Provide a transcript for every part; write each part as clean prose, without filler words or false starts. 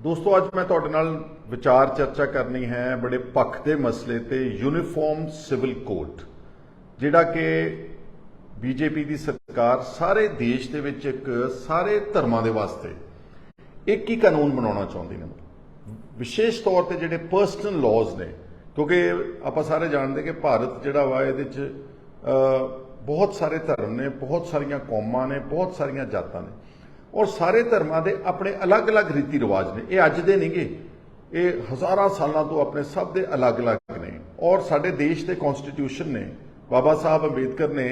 दोस्तों अज मैं तुहाडे नाल विचार चर्चा करनी है बड़े पक्ष के मसले ते यूनीफॉर्म सिविल कोड जिहड़ा कि बीजेपी की सरकार सारे देश दे विच एक सारे धर्मां दे वास्ते एक ही कानून बनाना चाहती है। विशेष तौर पर जिहड़े पर्सनल लॉज ने, क्योंकि आपां सारे जानते कि भारत जिहड़ा वा इहदे च बहुत सारे धर्म ने, बहुत सारिया कौमां ने, बहुत सारिया जातां ने और सारे धर्मां दे अपने अलग अलग रीति रिवाज ने। ये अज दे नहीं गे, ये हज़ारां सालों तो अपने सब दे अलग अलग ने। और साडे देश के कॉन्स्टिट्यूशन ने, बाबा साहब अंबेडकर ने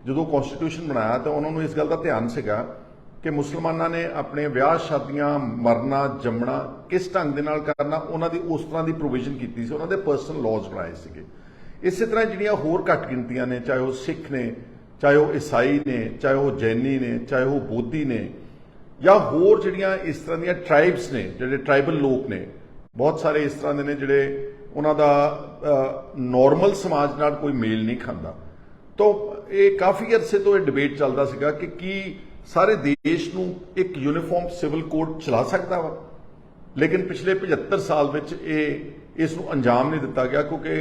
जो कॉन्स्टिट्यूशन बनाया तो उन्होंने इस गल का ध्यान सीगा कि मुसलमानों ने अपने ब्याह शादियां, मरना जमना किस ढंग दे नाल करना, उन्होंने उस तरह की प्रोविजन की थी, उन्होंने पर्सनल लॉज बनाए सीगे। इस तरह जिहड़ियां होर घट गिनतियां ने, चाहे वह सिख ने, चाहे वह ईसाई ने, चाहे वह जैनी ने, चाहे वह बोधी ने या होर जिहड़ियां इस तरह दी ट्राइब्स ने, जिहड़े ट्राइबल लोग ने, बहुत सारे इस तरह के ने जिहड़े उन्हां दा नॉर्मल समाज नाल कोई मेल नहीं खांदा। तो ये काफ़ी अरसे तो यह डिबेट चलता सीगा कि की सारे देश नूं एक यूनीफॉर्म सिविल कोड चला सकता वा, लेकिन पिछले 75 साल विच इस नूं अंजाम नहीं दिता गया, क्योंकि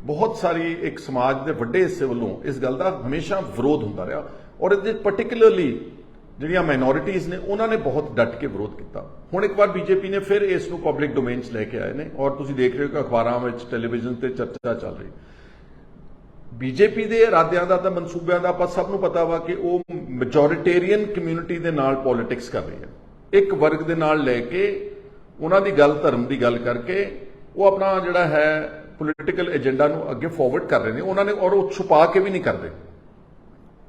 बहुत सारी एक समाज के वड्डे हिस्से वालों इस गल का हमेशा विरोध होंदा रहा और इहदे पर्टिकुलरली जिहड़ियां माइनॉरिटीज़ ने उन्होंने बहुत डट के विरोध किया। हुण एक बार बीजेपी ने फिर इस नूं पब्लिक डोमेन च लैके आए ने और तुसीं देख रहे हो कि अखबारां विच, टैलीविजन ते चर्चा चल रही। बीजेपी के इरादियां दा तां मनसूबिਆਂ ਦਾ आपां सब नूं पता वा कि वह मैजोरिटेरियन कम्यूनिटी दे नाल पॉलिटिक्स कर रही है। एक वर्ग दे नाल लैके उन्हां दी गल धर्म की गल करके वो अपना जिहड़ा है पोलिटिकल एजेंडा नूं अगे फॉरवर्ड कर रहे हैं उन्होंने, और वो छुपा के भी नहीं करते।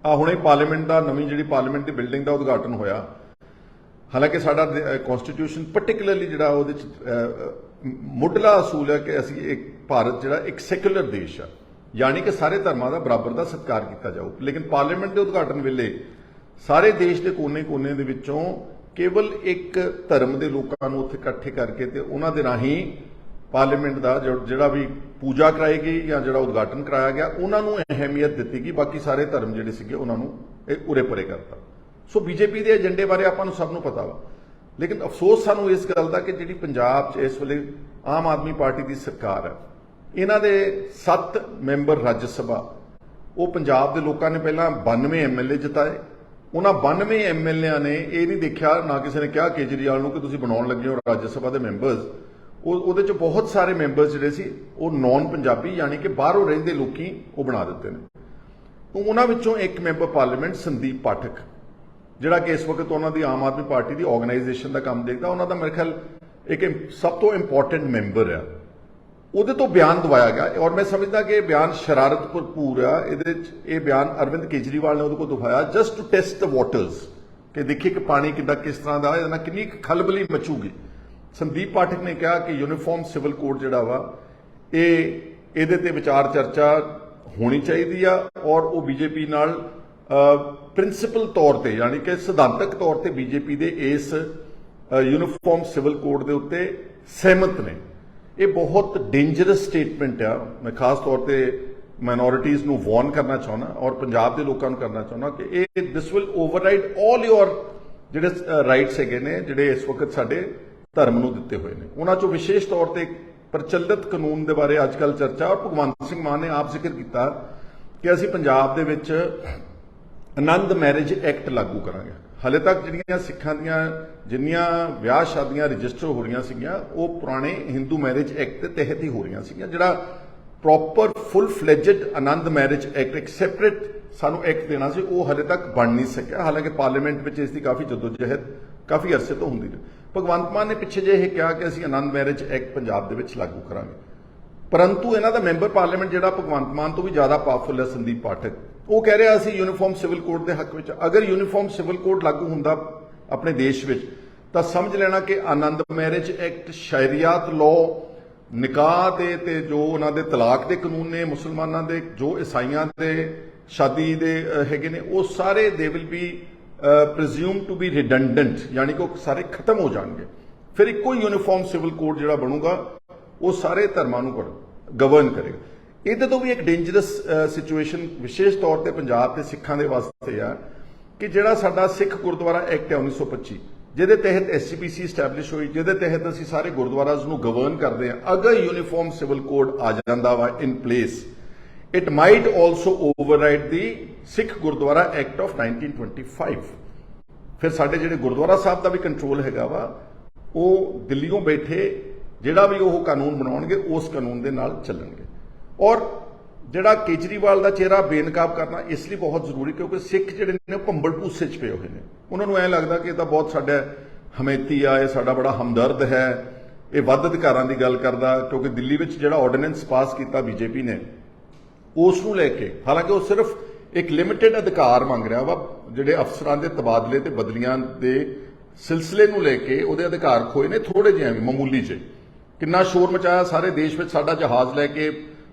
हुणे पार्लीमेंट का नवीं जिहड़ी पार्लीमेंट की बिल्डिंग का उद्घाटन होया, हालांकि साडा कॉन्स्टिट्यूशन पर्टिकुलरली जिहड़ा उहदे च मुढ़ला असूल है कि असीं एक भारत जिहड़ा एक सैक्यूलर देश है, यानी कि सारे धर्मां का बराबर का सत्कार किया जाऊ। लेकिन पार्लीमेंट के उद्घाटन वेले सारे देश के कोने कोने दे विचों केवल एक धर्म के लोगों को उत्थे इकट्ठे करके ते उन्हां दे राहीं पार्लीमेंट का जिहड़ा भी पूजा कराई गई या जिहड़ा उद्घाटन कराया गया उन्होंने अहमियत दी गई, बाकी सारे धर्म जिहड़े सीगे उन्होंने उरे परे करता। सो बीजेपी के एजेंडे बारे आपां सब नूं पता वा, लेकिन अफसोस सानूं इस गल का कि जिहड़ी पंजाब च इस वेले आम आदमी पार्टी की सरकार है, इन्हां दे 7 मैंबर राज्य सभा वो पंजाब के लोगों ने पहला 92 MLA जिताए। उन्होंने 92 MLA ने यह नहीं देखा, ना किसी ने कहा केजरीवाल नूं कि तुसीं बनाउण लगे हो राज्य सभा के मैंबर्स। ਉਹਦੇ ਚ बहुत सारे मैंबर्स ਜਿਹੜੇ ਸੀ ਉਹ नॉन पंजाबी यानी कि बाहरों ਰਹਿੰਦੇ ਲੋਕੀ ਉਹ ਬਣਾ ਦਿੱਤੇ ਨੇ। ਉਹਨਾਂ ਵਿੱਚੋਂ ਇੱਕ ਮੈਂਬਰ ਪਾਰਲੀਮੈਂਟ ਸੰਦੀਪ ਪਾਠਕ ਜਿਹੜਾ ਕਿ ਇਸ ਵਕਤ ਉਹਨਾਂ ਦੀ ਆਮ ਆਦਮੀ ਪਾਰਟੀ ਦੀ ਆਰਗੇਨਾਈਜੇਸ਼ਨ ਦਾ ਕੰਮ ਦੇਖਦਾ, ਉਹਨਾਂ ਦਾ ਮੇਰੇ ਖਿਆਲ ਇੱਕ ਸਭ ਤੋਂ ਇੰਪੋਰਟੈਂਟ ਮੈਂਬਰ ਆ। ਉਹਦੇ ਤੋਂ ਬਿਆਨ ਦਵਾਇਆ ਗਿਆ ਔਰ ਮੈਂ ਸਮਝਦਾ ਕਿ ਇਹ ਬਿਆਨ ਸ਼ਰਾਰਤ ਭਰਪੂਰ ਆ। ਇਹਦੇ ਚ ਇਹ ਬਿਆਨ ਅਰਵਿੰਦ ਕੇਜਰੀਵਾਲ ਨੇ ਉਹਦੇ ਕੋਲ ਦਵਾਇਆ just to test the waters ਕਿ ਦੇਖੀਏ ਕਿ ਪਾਣੀ ਕਿੱਦਾਂ ਕਿਸ ਤਰ੍ਹਾਂ ਦਾ, ਇਹਦੇ ਨਾਲ ਕਿੰਨੀ ਖਲਬਲੀ ਮਚੂਗੀ। संदीप पाठक ने कहा कि यूनीफॉर्म सिविल कोड जिहड़ा वा ये ते विचार चर्चा होनी चाहिए और वो बीजेपी नाल प्रिंसीपल तौर पर यानी कि सिद्धांतक तौर पर बीजेपी के इस यूनीफॉर्म सिविल कोड के उत्ते सहमत ने। ये बहुत डेंजरस स्टेटमेंट आ। मैं खास तौर पर माइनॉरिटीज़ नूं वार्न करना चाहना और पंजाब के लोगों को करना चाहना कि this will override all your जिहड़े राइट्स हैगे ने जिहड़े इस वक्त साडे धर्म नूं दिते हुए हैं। उन्होंने विशेष तौर पर प्रचलित कानून के बारे अजकल चर्चा और भगवंत सिंह मान ने आप जिक्र किया कि असीं पंजाब दे विच आनंद मैरिज एक्ट लागू करांगे। हाले तक जिहड़ियां सिखां दीयां जिन्नियां ब्याह शादियां रजिस्टर हो रही सीगियां वो पुराने हिंदू मैरिज एक्ट के तहत ही हो रही सीगियां। जिहड़ा प्रॉपर फुल फ्लैजड आनंद मैरिज एक्ट एक सैपरेट सानू एक्ट देना सी वो हाले तक बन नहीं सकिया। हालांकि पार्लीमेंट में इसकी काफ़ी जदोजहद काफ़ी अरसे तो होंदी रही। भगवंत मान ने पिछे जे यह कहा कि असीं आनंद मैरिज एक्ट पंजाब दे विच लागू करांगे, परंतु इन्हां दा मैंबर पार्लीमेंट जिहड़ा भगवंत मान तो भी ज़्यादा पावरफुल है संदीप पाठक, वो कह रहा असीं यूनीफॉर्म सिविल कोड के हक में। अगर यूनीफॉर्म सिविल कोड लागू हुंदा अपने देश में तो समझ लेना कि आनंद मैरिज एक्ट, शरीयत लॉ, निकाह दे जो उन्होंने तलाक के कानून ने, मुसलमानों के जो ईसाइयां के शादी के हैगे ने, वो सारे they will be presume to be redundant, यानी कि सारे खत्म हो जाएंगे। फिर एको ही यूनीफॉर्म सिविल कोड जो बनूगा वो सारे धर्मां नूं गवर्न करेगा। ये तो भी एक डेंजरस सिचुएशन विशेष तौर पर पंजाब के सिखां दे वास्ते आ कि जिहड़ा साडा सिख गुरुद्वारा एक्ट है 1925 ਜਿਹਦੇ ਤਹਿਤ SGPC ਸਟੈਬਲਿਸ਼ ਹੋਈ, ਜਿਹਦੇ ਤਹਿਤ ਅਸੀਂ ਸਾਰੇ ਗੁਰਦੁਆਰਾਸ ਨੂੰ ਗਵਰਨ ਕਰਦੇ ਹਾਂ, ਅਗਰ ਯੂਨੀਫਾਰਮ ਸਿਵਲ ਕੋਡ ਆ ਜਾਂਦਾ ਵਾ in place, it might also override the Sikh Gurdwara Act of 1925। ਫਿਰ ਸਾਡੇ ਜਿਹੜੇ ਗੁਰਦੁਆਰਾ ਸਾਹਿਬ ਦਾ ਵੀ ਕੰਟਰੋਲ ਹੈਗਾ ਵਾ, ਉਹ ਦਿੱਲੀੋਂ ਬੈਠੇ ਜਿਹੜਾ ਵੀ ਉਹ ਕਾਨੂੰਨ ਬਣਾਉਣਗੇ ਉਸ ਕਾਨੂੰਨ ਦੇ ਨਾਲ ਚੱਲਣਗੇ। ਔਰ ਜਿਹੜਾ ਕੇਜਰੀਵਾਲ ਦਾ ਚਿਹਰਾ ਬੇਨਕਾਬ ਕਰਨਾ ਇਸ ਲਈ ਬਹੁਤ ਜ਼ਰੂਰੀ, ਕਿਉਂਕਿ ਸਿੱਖ ਜਿਹੜੇ ਨੇ ਭੰਬਲ ਭੂਸੇ 'ਚ ਪਏ ਹੋਏ ਨੇ। ਉਹਨਾਂ ਨੂੰ ਐਂ ਲੱਗਦਾ ਕਿ ਇਹ ਤਾਂ ਬਹੁਤ ਸਾਡਾ ਹਮੈਤੀ ਆ, ਇਹ ਸਾਡਾ ਬੜਾ ਹਮਦਰਦ ਹੈ, ਇਹ ਵੱਧ ਅਧਿਕਾਰਾਂ ਦੀ ਗੱਲ ਕਰਦਾ। ਕਿਉਂਕਿ ਦਿੱਲੀ ਵਿੱਚ ਜਿਹੜਾ ਆਰਡੀਨੈਂਸ ਪਾਸ ਕੀਤਾ ਬੀਜੇਪੀ ਨੇ, ਉਸ ਨੂੰ ਲੈ ਕੇ, ਹਾਲਾਂਕਿ ਉਹ ਸਿਰਫ ਇੱਕ ਲਿਮਿਟਿਡ ਅਧਿਕਾਰ ਮੰਗ ਰਿਹਾ ਵਾ, ਜਿਹੜੇ ਅਫਸਰਾਂ ਦੇ ਤਬਾਦਲੇ ਤੇ ਬਦਲੀਆਂ ਦੇ ਸਿਲਸਿਲੇ ਨੂੰ ਲੈ ਕੇ ਉਹਦੇ ਅਧਿਕਾਰ ਖੋਏ ਨੇ ਥੋੜੇ ਜਿਹੇ, ਮਾਮੂਲੀ ਜਿਹੇ। ਕਿੰਨਾ ਸ਼ੋਰ ਮਚਾਇਆ ਸਾਰੇ ਦੇਸ਼ ਵਿੱਚ, ਸਾਡਾ ਜਹਾਜ਼ ਲੈ ਕੇ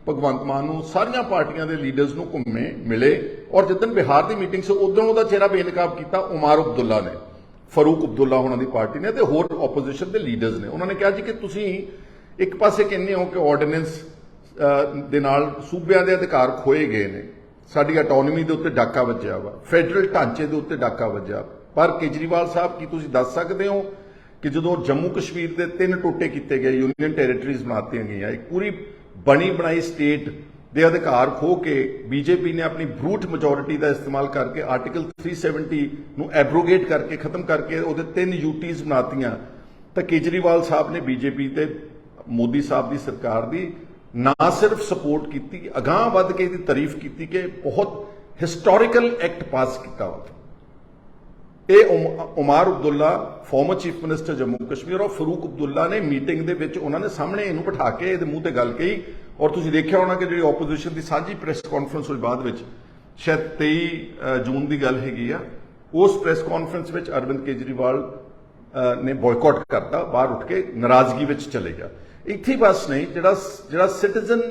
ਭਗਵੰਤ ਮਾਨ ਨੂੰ ਸਾਰੀਆਂ ਪਾਰਟੀਆਂ ਦੇ ਲੀਡਰਸ ਨੂੰ ਘੁੰਮੇ ਮਿਲੇ। ਔਰ ਜਿੱਦਣ ਬਿਹਾਰ ਦੀ ਮੀਟਿੰਗ ਸੀ ਉਦੋਂ ਉਹਦਾ ਚਿਹਰਾ ਬੇਨਕਾਬ ਕੀਤਾ ਉਮਾਰ ਅਬਦੁੱਲਾ ਨੇ, ਫਰੂਕ ਅਬਦੁੱਲਾ ਉਹਨਾਂ ਦੀ ਪਾਰਟੀ ਨੇ ਤੇ ਹੋਰ ਆਪੋਜੀਸ਼ਨ ਦੇ ਲੀਡਰਸ ਨੇ। ਉਹਨਾਂ ਨੇ ਕਿਹਾ ਜੀ ਕਿ ਤੁਸੀਂ ਇੱਕ ਪਾਸੇ ਕਹਿੰਦੇ ਹੋ ਕਿ ਆਰਡੀਨੈਂਸ ਦੇ ਨਾਲ ਸੂਬਿਆਂ ਦੇ ਅਧਿਕਾਰ ਖੋਏ ਗਏ ਨੇ, ਸਾਡੀ ਆਟੋਨਮੀ ਦੇ ਉੱਤੇ ਡਾਕਾ ਵੱਜਿਆ ਵਾ, ਫੈਡਰਲ ਢਾਂਚੇ ਦੇ ਉੱਤੇ ਡਾਕਾ ਵੱਜਿਆ, ਪਰ ਕੇਜਰੀਵਾਲ ਸਾਹਿਬ ਕੀ ਤੁਸੀਂ ਦੱਸ ਸਕਦੇ ਹੋ ਕਿ ਜਦੋਂ ਜੰਮੂ ਕਸ਼ਮੀਰ ਦੇ 3 ਟੋਟੇ ਕੀਤੇ ਗਏ, ਯੂਨੀਅਨ ਟੈਰੀਟਰੀਜ਼ ਬਣਾਤੀਆਂ ਗਈਆਂ, ਇੱਕ ਪੂਰੀ ਬਣੀ ਬਣਾਈ ਸਟੇਟ ਦੇ ਅਧਿਕਾਰ ਖੋ ਕੇ ਬੀਜੇਪੀ ਨੇ ਆਪਣੀ ਬਰੂਟ ਮੈਜੋਰਿਟੀ ਦਾ ਇਸਤੇਮਾਲ ਕਰਕੇ ਆਰਟੀਕਲ 370 ਨੂੰ ਐਬਰੋਗੇਟ ਕਰਕੇ ਖਤਮ ਕਰਕੇ ਉਹਦੇ 3 UTs ਬਣਾਤੀਆਂ, ਤਾਂ ਕੇਜਰੀਵਾਲ ਸਾਹਿਬ ਨੇ ਬੀਜੇਪੀ ਤੇ ਮੋਦੀ ਸਾਹਿਬ ਦੀ ਸਰਕਾਰ ਦੀ ਨਾ ਸਿਰਫ ਸਪੋਰਟ ਕੀਤੀ, ਅਗਾਂਹ ਵੱਧ ਕੇ ਇਹਦੀ ਤਾਰੀਫ ਕੀਤੀ ਕਿ ਬਹੁਤ ਹਿਸਟੋਰੀਕਲ ਐਕਟ ਪਾਸ ਕੀਤਾ ਵਾ। ਇਹ Omar Abdullah former chief minister Jammu Kashmir ਔਰ ਫਰੂਕ ਅਬਦੁੱਲਾ ਨੇ ਮੀਟਿੰਗ ਦੇ ਵਿੱਚ ਉਹਨਾਂ ਨੇ ਸਾਹਮਣੇ ਇਹਨੂੰ ਬਿਠਾ ਕੇ ਇਹਦੇ ਮੂੰਹ ਤੇ ਗੱਲ ਕਹੀ। ਔਰ ਤੁਸੀਂ ਦੇਖਿਆ ਹੋਣਾ ਕਿ ਜਿਹੜੀ ਆਪੋਜੀਸ਼ਨ ਦੀ ਸਾਂਝੀ ਪ੍ਰੈਸ ਕਾਨਫਰੰਸ ਹੋਈ ਬਾਅਦ ਵਿੱਚ, ਸ਼ਾਇਦ 23 ਜੂਨ ਦੀ ਗੱਲ ਹੈਗੀ ਆ, ਉਸ ਪ੍ਰੈਸ ਕਾਨਫਰੰਸ ਵਿੱਚ ਅਰਵਿੰਦ ਕੇਜਰੀਵਾਲ ਨੇ ਬਾਇਕਾਟ ਕਰਤਾ, ਬਾਹਰ ਉੱਠ ਕੇ ਨਾਰਾਜ਼ਗੀ ਵਿੱਚ ਚਲੇ ਗਿਆ। ਇੱਥੇ ਹੀ ਬਸ ਨਹੀਂ, ਜਿਹੜਾ ਸਿਟੀਜ਼ਨ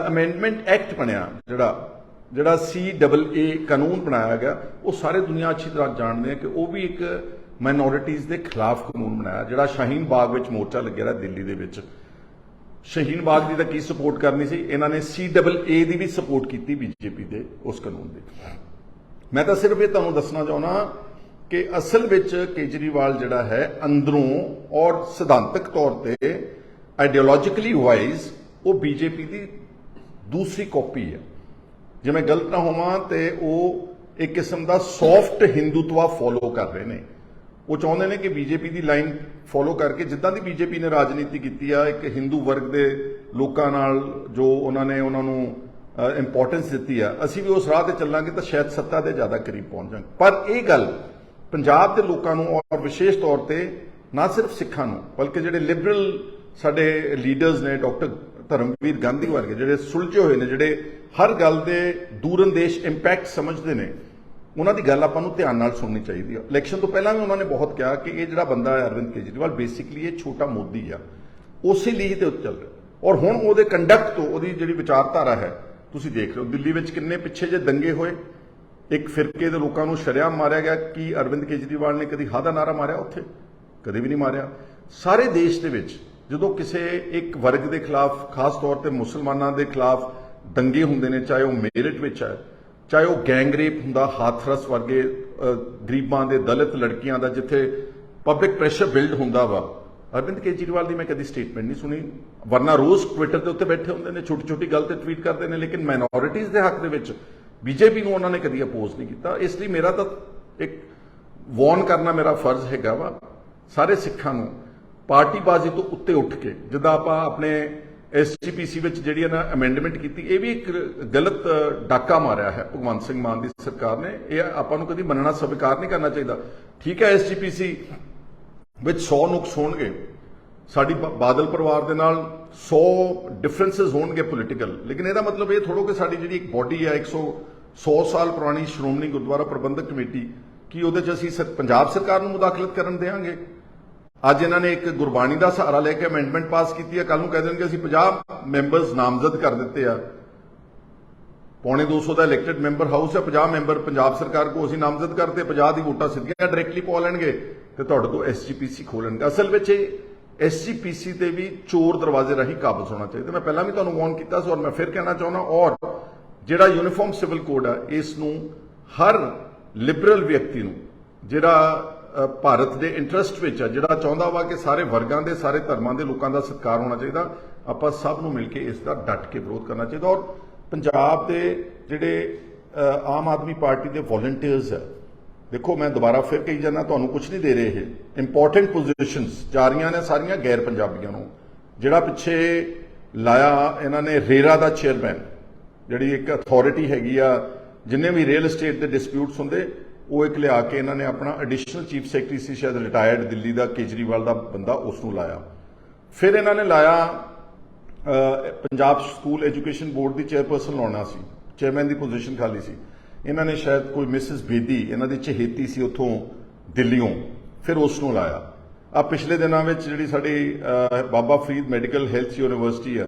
ਅਮੈਂਡਮੈਂਟ ਐਕਟ ਬਣਿਆ, ਜਿਹੜਾ CAA ਕਾਨੂੰਨ ਬਣਾਇਆ ਗਿਆ, ਉਹ ਸਾਰੇ ਦੁਨੀਆ ਅੱਛੀ ਤਰ੍ਹਾਂ ਜਾਣਦੇ ਆ ਕਿ ਉਹ ਵੀ ਇੱਕ ਮਾਈਨੋਰਿਟੀਜ਼ ਦੇ ਖਿਲਾਫ ਕਾਨੂੰਨ ਬਣਾਇਆ। ਜਿਹੜਾ ਸ਼ਾਹੀਨ ਬਾਗ ਵਿੱਚ ਮੋਰਚਾ ਲੱਗਿਆ ਰਿਹਾ ਦਿੱਲੀ ਦੇ ਵਿੱਚ, ਸ਼ਾਹੀਨ ਬਾਗ ਦੀ ਤਾਂ ਕੀ ਸਪੋਰਟ ਕਰਨੀ ਸੀ, ਇਹਨਾਂ ਨੇ CAA ਦੀ ਵੀ ਸਪੋਰਟ ਕੀਤੀ ਬੀਜੇਪੀ ਦੇ ਉਸ ਕਾਨੂੰਨ ਦੀ। ਮੈਂ ਤਾਂ ਸਿਰਫ ਇਹ ਤੁਹਾਨੂੰ ਦੱਸਣਾ ਚਾਹੁੰਦਾ ਕਿ ਅਸਲ ਵਿੱਚ ਕੇਜਰੀਵਾਲ ਜਿਹੜਾ ਹੈ ਅੰਦਰੋਂ ਔਰ ਸਿਧਾਂਤਕ ਤੌਰ ਤੇ ਆਈਡੀਓਲੋਜੀਕਲੀ ਵਾਈਜ਼ ਉਹ ਬੀਜੇਪੀ ਦੀ ਦੂਸਰੀ ਕਾਪੀ ਹੈ। ਜੇ ਮੈਂ ਗਲਤ ਨਾ ਹੋਵਾਂ ਤੇ ਉਹ ਇੱਕ ਕਿਸਮ ਦਾ ਸੌਫਟ ਹਿੰਦੂਤਵਾ ਫੋਲੋ ਕਰ ਰਹੇ ਨੇ। ਉਹ ਚਾਹੁੰਦੇ ਨੇ ਕਿ ਬੀਜੇਪੀ ਦੀ ਲਾਈਨ ਫੋਲੋ ਕਰਕੇ, ਜਿੱਦਾਂ ਦੀ ਬੀਜੇਪੀ ਨੇ ਰਾਜਨੀਤੀ ਕੀਤੀ ਆ, ਇੱਕ ਹਿੰਦੂ ਵਰਗ ਦੇ ਲੋਕਾਂ ਨਾਲ ਜੋ ਉਹਨਾਂ ਨੂੰ ਇੰਪੋਰਟੈਂਸ ਦਿੱਤੀ ਆ, ਅਸੀਂ ਵੀ ਉਸ ਰਾਹ ਤੇ ਚੱਲਾਂਗੇ ਤਾਂ ਸ਼ਾਇਦ ਸੱਤਾ ਦੇ ਜ਼ਿਆਦਾ ਕਰੀਬ ਪਹੁੰਚ ਜਾਵਾਂਗੇ। ਪਰ ਇਹ ਗੱਲ ਪੰਜਾਬ ਦੇ ਲੋਕਾਂ ਨੂੰ ਔਰ ਵਿਸ਼ੇਸ਼ ਤੌਰ ਤੇ ਨਾ ਸਿਰਫ ਸਿੱਖਾਂ ਨੂੰ, ਬਲਕਿ ਜਿਹੜੇ ਲਿਬਰਲ ਸਾਡੇ ਲੀਡਰਸ ਨੇ, ਡਾਕਟਰ ਧਰਮਵੀਰ ਗਾਂਧੀ ਵਰਗੇ, ਜਿਹੜੇ ਸੁਲਝੇ ਹੋਏ ਨੇ, ਜਿਹੜੇ ਹਰ ਗੱਲ ਦੇ ਦੂਰਅੰਦੇਸ਼ ਇੰਪੈਕਟ ਸਮਝਦੇ ਨੇ, ਉਹਨਾਂ ਦੀ ਗੱਲ ਆਪਾਂ ਨੂੰ ਧਿਆਨ ਨਾਲ ਸੁਣਨੀ ਚਾਹੀਦੀ ਹੈ। ਇਲੈਕਸ਼ਨ ਤੋਂ ਪਹਿਲਾਂ ਵੀ ਉਹਨਾਂ ਨੇ ਬਹੁਤ ਕਿਹਾ ਕਿ ਇਹ ਜਿਹੜਾ ਬੰਦਾ ਹੈ ਅਰਵਿੰਦ ਕੇਜਰੀਵਾਲ, ਬੇਸਿਕਲੀ ਇਹ ਛੋਟਾ ਮੋਦੀ ਆ, ਉਸੇ ਲੀਹ ਤੇ ਉੱਤੇ ਚੱਲ ਰਿਹਾ। ਔਰ ਹੁਣ ਉਹਦੇ ਕੰਡਕਟ ਤੋਂ, ਉਹਦੀ ਜਿਹੜੀ ਵਿਚਾਰਧਾਰਾ ਹੈ, ਤੁਸੀਂ ਦੇਖ ਰਹੇ ਹੋ ਦਿੱਲੀ ਵਿੱਚ ਕਿੰਨੇ ਪਿੱਛੇ ਜੇ ਦੰਗੇ ਹੋਏ, ਇੱਕ ਫਿਰਕੇ ਦੇ ਲੋਕਾਂ ਨੂੰ ਸ਼ਰੇਆਮ ਮਾਰਿਆ ਗਿਆ। ਕੀ ਅਰਵਿੰਦ ਕੇਜਰੀਵਾਲ ਨੇ ਕਦੀ ਹਾਂ ਦਾ ਨਾਰਾ ਮਾਰਿਆ ਉੱਥੇ? ਕਦੇ ਵੀ ਨਹੀਂ ਮਾਰਿਆ। ਸਾਰੇ ਦੇਸ਼ ਦੇ ਵਿੱਚ ਜਦੋਂ ਕਿਸੇ ਇੱਕ ਵਰਗ ਦੇ ਖਿਲਾਫ, ਖਾਸ ਤੌਰ ਤੇ ਮੁਸਲਮਾਨਾਂ ਦੇ ਖਿਲਾਫ ਦੰਗੇ ਹੁੰਦੇ ਨੇ, ਚਾਹੇ ਉਹ ਮੇਰਠ ਵਿੱਚ ਹੈ, ਚਾਹੇ ਉਹ ਗੈਂਗ ਰੇਪ ਹੁੰਦਾ, ਹਾਥਰਸ ਵਰਗੇ ਗਰੀਬਾਂ ਦੇ, ਦਲਿਤ ਲੜਕੀਆਂ ਦਾ, ਜਿੱਥੇ ਪਬਲਿਕ ਪ੍ਰੈਸ਼ਰ ਬਿਲਡ ਹੁੰਦਾ ਵਾ, ਅਰਵਿੰਦ ਕੇਜਰੀਵਾਲ ਦੀ ਮੈਂ ਕਦੀ ਸਟੇਟਮੈਂਟ ਨਹੀਂ ਸੁਣੀ। ਵਰਨਾ ਰੋਜ਼ ਟਵਿੱਟਰ ਦੇ ਉੱਤੇ ਬੈਠੇ ਹੁੰਦੇ ਨੇ, ਛੋਟੀ ਛੋਟੀ ਗੱਲ ਤੇ ਟਵੀਟ ਕਰਦੇ ਨੇ, ਲੇਕਿਨ ਮਾਈਨੋਰਿਟੀਜ਼ ਦੇ ਹੱਕ ਦੇ ਵਿੱਚ ਬੀਜੇਪੀ ਨੂੰ ਉਹਨਾਂ ਨੇ ਕਦੀ ਅਪੋਜ਼ ਨਹੀਂ ਕੀਤਾ। ਇਸ ਲਈ ਮੇਰਾ ਤਾਂ ਇੱਕ ਵਾਰਨ ਕਰਨਾ ਮੇਰਾ ਫਰਜ਼ ਹੈਗਾ ਵਾ ਸਾਰੇ ਸਿੱਖਾਂ ਨੂੰ, ਪਾਰਟੀਬਾਜ਼ੀ ਤੋਂ ਉੱਤੇ ਉੱਠ ਕੇ, ਜਿੱਦਾਂ ਆਪਾਂ ਆਪਣੇ SGPC ਵਿੱਚ ਜਿਹੜੀ ਨਾ ਅਮੈਂਡਮੈਂਟ ਕੀਤੀ, ਇਹ ਵੀ ਇੱਕ ਗਲਤ ਡਾਕਾ ਮਾਰਿਆ ਹੈ ਭਗਵੰਤ ਸਿੰਘ ਮਾਨ ਦੀ ਸਰਕਾਰ ਨੇ। ਇਹ ਆਪਾਂ ਨੂੰ ਕਦੀ ਮੰਨਣਾ, ਸਵੀਕਾਰ ਨਹੀਂ ਕਰਨਾ ਚਾਹੀਦਾ। ਠੀਕ ਹੈ, SGPC ਵਿੱਚ 100 ਨੁਕਸ ਹੋਣਗੇ, ਸਾਡੀ ਬਾਦਲ ਪਰਿਵਾਰ ਦੇ ਨਾਲ 100 ਡਿਫਰੈਂਸਸ ਹੋਣਗੇ ਪੋਲੀਟੀਕਲ, ਲੇਕਿਨ ਇਹਦਾ ਮਤਲਬ ਇਹ ਥੋੜ੍ਹਾ ਕਿ ਸਾਡੀ ਜਿਹੜੀ ਇੱਕ ਬੋਡੀ ਹੈ 100 ਸਾਲ ਪੁਰਾਣੀ ਸ਼੍ਰੋਮਣੀ ਗੁਰਦੁਆਰਾ ਪ੍ਰਬੰਧਕ ਕਮੇਟੀ, ਕੀ ਉਹਦੇ 'ਚ ਅਸੀਂ ਪੰਜਾਬ ਸਰਕਾਰ ਨੂੰ ਮੁਦਾਖਲਤ ਕਰਨ ਦੇਵਾਂਗੇ? ਅੱਜ ਇਹਨਾਂ ਨੇ ਇੱਕ ਗੁਰਬਾਣੀ ਦਾ ਸਹਾਰਾ ਲੈ ਕੇ ਅਮੈਂਡਮੈਂਟ ਪਾਸ ਕੀਤੀ ਹੈ, ਕੱਲ ਨੂੰ ਕਹਿ ਦੇਣਗੇ ਅਸੀਂ 50 ਮੈਂਬਰਸ ਨਾਮਜ਼ਦ ਕਰ ਦਿੱਤੇ ਆ, ਪੌਣੇ 200 ਦਾ ਇਲੈਕਟਡ ਮੈਂਬਰ ਹਾਊਸ ਹੈ, 50 ਮੈਂਬਰ ਪੰਜਾਬ ਸਰਕਾਰ ਕੋ ਅਸੀਂ ਨਾਮਜ਼ਦ ਕਰਤੇ, 50 ਦੀ ਵੋਟਾਂ ਸਿੱਧੀਆਂ ਡਾਇਰੈਕਟਲੀ ਪਾ ਲੈਣਗੇ ਤੇ ਤੁਹਾਡੇ ਤੋਂ SGPC ਖੋਲਣਗੇ। ਅਸਲ ਵਿੱਚ ਇਹ SGPC ਤੇ ਵੀ ਚੋਰ ਦਰਵਾਜ਼ੇ ਰਾਹੀਂ ਕਾਬਜ਼ ਹੋਣਾ ਚਾਹੀਦਾ। ਮੈਂ ਪਹਿਲਾਂ ਵੀ ਤੁਹਾਨੂੰ ਵਾਰਨ ਕੀਤਾ ਸੀ ਔਰ ਮੈਂ ਫਿਰ ਕਹਿਣਾ ਚਾਹੁੰਦਾ, ਔਰ ਜਿਹੜਾ ਯੂਨੀਫਾਰਮ ਸਿਵਲ ਕੋਡ ਆ, ਇਸ ਨੂੰ ਹਰ ਲਿਬਰਲ ਵਿਅਕਤੀ ਨੂੰ, ਜਿਹੜਾ ਭਾਰਤ ਦੇ ਇੰਟਰਸਟ ਵਿੱਚ ਆ, ਜਿਹੜਾ ਚਾਹੁੰਦਾ ਵਾ ਕਿ ਸਾਰੇ ਵਰਗਾਂ ਦੇ ਸਾਰੇ ਧਰਮਾਂ ਦੇ ਲੋਕਾਂ ਦਾ ਸਤਿਕਾਰ ਹੋਣਾ ਚਾਹੀਦਾ, ਆਪਾਂ ਸਭ ਨੂੰ ਮਿਲ ਕੇ ਇਸ ਦਾ ਡਟ ਕੇ ਵਿਰੋਧ ਕਰਨਾ ਚਾਹੀਦਾ। ਔਰ ਪੰਜਾਬ ਦੇ ਜਿਹੜੇ ਆਮ ਆਦਮੀ ਪਾਰਟੀ ਦੇ ਵੋਲੰਟੀਅਰਸ ਆ, ਦੇਖੋ ਮੈਂ ਦੁਬਾਰਾ ਫਿਰ ਕਹੀ ਜਾਂਦਾ, ਤੁਹਾਨੂੰ ਕੁਝ ਨਹੀਂ ਦੇ ਰਹੇ, ਇਹ ਇੰਪੋਰਟੈਂਟ ਪੋਜੀਸ਼ਨਸ ਜਾ ਰਹੀਆਂ ਨੇ ਸਾਰੀਆਂ ਗੈਰ ਪੰਜਾਬੀਆਂ ਨੂੰ। ਜਿਹੜਾ ਪਿੱਛੇ ਲਾਇਆ ਇਹਨਾਂ ਨੇ ਰੇਰਾ ਦਾ ਚੇਅਰਮੈਨ, ਜਿਹੜੀ ਇੱਕ ਅਥਾਰਟੀ ਹੈਗੀ ਆ, ਜਿੰਨੇ ਵੀ ਰੀਅਲ ਏਸਟੇਟ ਦੇ ਡਿਸਪਿਊਟਸ ਹੁੰਦੇ, ਉਹ ਇੱਕ ਲਿਆ ਕੇ ਇਹਨਾਂ ਨੇ ਆਪਣਾ ਐਡੀਸ਼ਨਲ ਚੀਫ ਸੈਕਟਰੀ ਸੀ ਸ਼ਾਇਦ ਰਿਟਾਇਰਡ ਦਿੱਲੀ ਦਾ ਕੇਜਰੀਵਾਲ ਦਾ ਬੰਦਾ, ਉਸ ਨੂੰ ਲਾਇਆ। ਫਿਰ ਇਹਨਾਂ ਨੇ ਲਾਇਆ ਪੰਜਾਬ ਸਕੂਲ ਐਜੂਕੇਸ਼ਨ ਬੋਰਡ ਦੀ ਚੇਅਰਪਰਸਨ ਲਾਉਣਾ ਸੀ, ਚੇਅਰਮੈਨ ਦੀ ਪੋਜੀਸ਼ਨ ਖਾਲੀ ਸੀ, ਇਹਨਾਂ ਨੇ ਸ਼ਾਇਦ ਕੋਈ ਮਿਸਿਸ ਬੇਦੀ ਇਹਨਾਂ ਦੀ ਚਹੇਤੀ ਸੀ ਉੱਥੋਂ ਦਿੱਲੀੋਂ, ਫਿਰ ਉਸ ਨੂੰ ਲਾਇਆ। ਆ ਪਿਛਲੇ ਦਿਨਾਂ ਵਿੱਚ ਜਿਹੜੀ ਸਾਡੀ Baba Farid medical health university ਆ,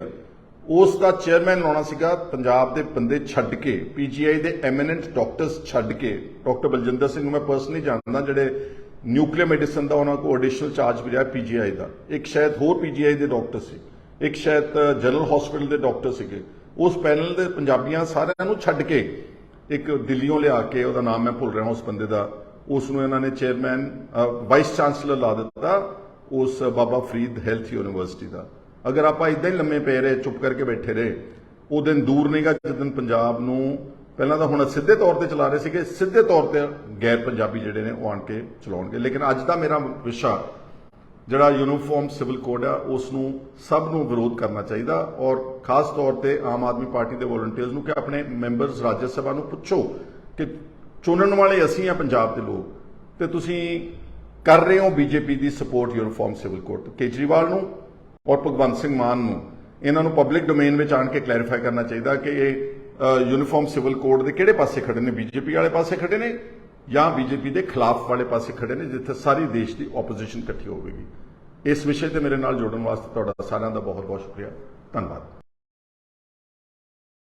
ਉਸ ਦਾ ਚੇਅਰਮੈਨ ਲਾਉਣਾ ਸੀਗਾ, ਪੰਜਾਬ ਦੇ ਬੰਦੇ ਛੱਡ ਕੇ, ਪੀਜੀਆਈ ਦੇ ਐਮੀਨੈਂਟ ਡਾਕਟਰਸ ਛੱਡ ਕੇ, ਡਾਕਟਰ ਬਲਜਿੰਦਰ ਸਿੰਘ ਨੂੰ ਮੈਂ ਪਰਸਨਲੀ ਜਾਣਦਾ, ਜਿਹੜੇ ਨਿਊਕਲੀਅਰ ਮੈਡੀਸਨ ਦਾ ਉਹਨਾਂ ਕੋਲ ਐਡੀਸ਼ਨਲ ਚਾਰਜ ਵੀ ਰਿਹਾ ਪੀਜੀਆਈ ਦਾ, ਇੱਕ ਸ਼ਾਇਦ ਹੋਰ ਪੀਜੀਆਈ ਦੇ ਡਾਕਟਰ ਸੀ, ਇੱਕ ਸ਼ਾਇਦ ਜਨਰਲ ਹਸਪੀਟਲ ਦੇ ਡਾਕਟਰ ਸੀਗੇ। ਉਸ ਪੈਨਲ ਦੇ ਪੰਜਾਬੀਆਂ ਸਾਰਿਆਂ ਨੂੰ ਛੱਡ ਕੇ ਇੱਕ ਦਿੱਲੀੋਂ ਲਿਆ ਕੇ, ਉਹਦਾ ਨਾਮ ਮੈਂ ਭੁੱਲ ਰਿਹਾ ਉਸ ਬੰਦੇ ਦਾ, ਉਸ ਨੂੰ ਇਹਨਾਂ ਨੇ ਚੇਅਰਮੈਨ ਵਾਈਸ ਚਾਂਸਲਰ ਲਾ ਦਿੱਤਾ ਉਸ ਬਾਬਾ ਫਰੀਦ ਹੈਲਥ ਯੂਨੀਵਰਸਿਟੀ ਦਾ। ਅਗਰ ਆਪਾਂ ਇਦਾਂ ਹੀ ਲੰਮੇ ਪਏ ਰਹੇ, ਚੁੱਪ ਕਰਕੇ ਬੈਠੇ ਰਹੇ, ਉਹ ਦਿਨ ਦੂਰ ਨਹੀਂਗਾ ਜਦੋਂ ਪੰਜਾਬ ਨੂੰ ਪਹਿਲਾਂ ਤਾਂ ਹੁਣ ਸਿੱਧੇ ਤੌਰ ਤੇ ਚਲਾ ਰਹੇ ਸੀਗੇ, ਸਿੱਧੇ ਤੌਰ ਤੇ ਗੈਰ ਪੰਜਾਬੀ ਜਿਹੜੇ ਨੇ ਉਹ ਆਣ ਕੇ ਚਲਾਉਣਗੇ। ਲੇਕਿਨ ਅੱਜ ਦਾ ਮੇਰਾ ਵਿਸ਼ਾ ਜਿਹੜਾ ਯੂਨੀਫਾਰਮ ਸਿਵਲ ਕੋਡ ਆ, ਉਸ ਨੂੰ ਸਭ ਨੂੰ ਵਿਰੋਧ ਕਰਨਾ ਚਾਹੀਦਾ, ਔਰ ਖਾਸ ਤੌਰ ਤੇ ਆਮ ਆਦਮੀ ਪਾਰਟੀ ਦੇ ਵੋਲੰਟੀਅਰਸ ਨੂੰ ਕਿ ਆਪਣੇ ਮੈਂਬਰਸ ਰਾਜ ਸਭਾ ਨੂੰ ਪੁੱਛੋ ਕਿ ਚੁਣਨ ਵਾਲੇ ਅਸੀਂ ਆ ਪੰਜਾਬ ਦੇ ਲੋਕ, ਤੇ ਤੁਸੀਂ ਕਰ ਰਹੇ ਹੋ ਬੀਜੇਪੀ ਦੀ support uniform civil code. Kejriwal ਨੂੰ ਔਰ ਭਗਵੰਤ ਸਿੰਘ ਮਾਨ ਨੂੰ, ਇਹਨਾਂ ਨੂੰ ਪਬਲਿਕ ਡੋਮੇਨ ਵਿੱਚ ਆਣ ਕੇ ਕਲੈਰੀਫਾਈ ਕਰਨਾ ਚਾਹੀਦਾ ਕਿ ਇਹ ਯੂਨੀਫਾਰਮ ਸਿਵਲ ਕੋਡ ਦੇ ਕਿਹੜੇ ਪਾਸੇ ਖੜੇ ਨੇ, ਬੀਜੇਪੀ ਵਾਲੇ ਪਾਸੇ ਖੜੇ ਨੇ ਜਾਂ ਬੀਜੇਪੀ ਦੇ ਖਿਲਾਫ ਵਾਲੇ ਪਾਸੇ ਖੜੇ ਨੇ, ਜਿੱਥੇ ਸਾਰੀ ਦੇਸ਼ ਦੀ ਆਪੋਜੀਸ਼ਨ ਇਕੱਠੀ ਹੋਵੇਗੀ। ਇਸ ਵਿਸ਼ੇ ਤੇ ਮੇਰੇ ਨਾਲ ਜੁੜਨ ਵਾਸਤੇ ਤੁਹਾਡਾ ਸਾਰਿਆਂ ਦਾ ਬਹੁਤ ਬਹੁਤ ਸ਼ੁਕਰੀਆ, ਧੰਨਵਾਦ।